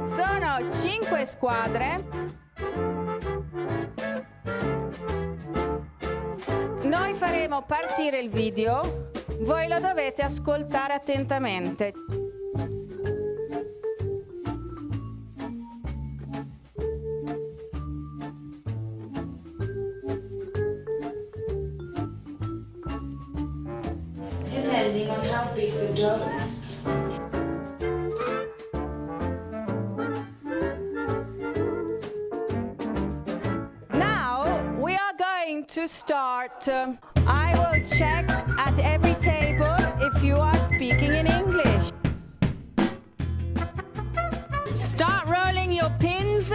Sono 5 squadre. Noi faremo partire il video, voi lo dovete ascoltare attentamente. Depending on how big the dough is. To start, I will check at every table if you are speaking in English. Start rolling your pins.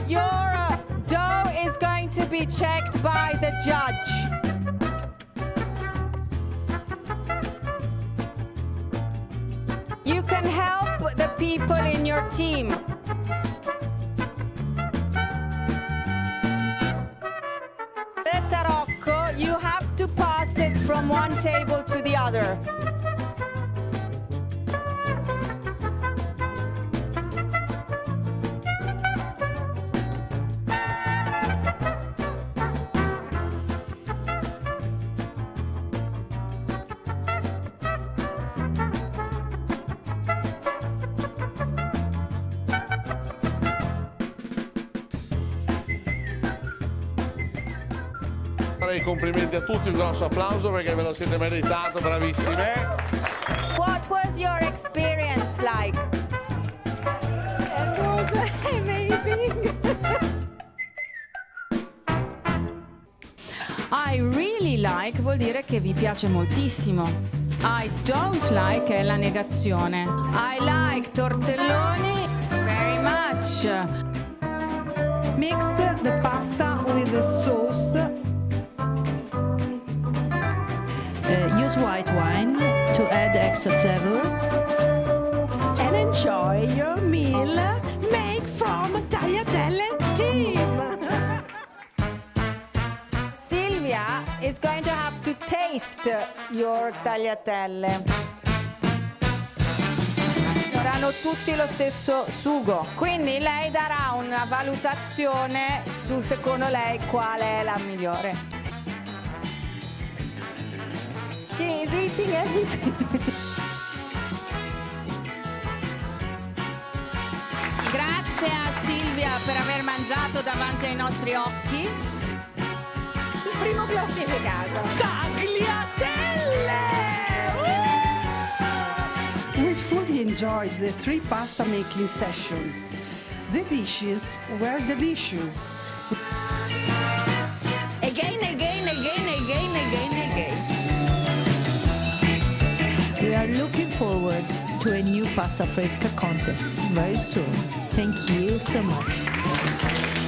Your dough is going to be checked by the judge. You can help the people in your team. Tarocco, you have to pass it from one table to the other. I complimenti a tutti, un grosso applauso perché ve lo siete meritato, bravissime. What was your experience like? It was amazing. I really like vuol dire che vi piace moltissimo. I don't like è la negazione. I like tortelloni very much. Mixed the pasta with the sauce. Use white wine to add extra flavor. And enjoy your meal made from tagliatelle team. Silvia is going to have to taste your tagliatelle. Avranno tutti lo stesso sugo, quindi lei darà una valutazione su secondo lei qual è la migliore. She is eating everything. Grazie a Silvia per aver mangiato davanti ai nostri occhi. Il primo classificato. Tagliatelle! We fully enjoyed the 3 pasta making sessions. The dishes were delicious. Again, again, again, again, again, again. We are looking forward to a new pasta fresca contest very soon. Thank you so much.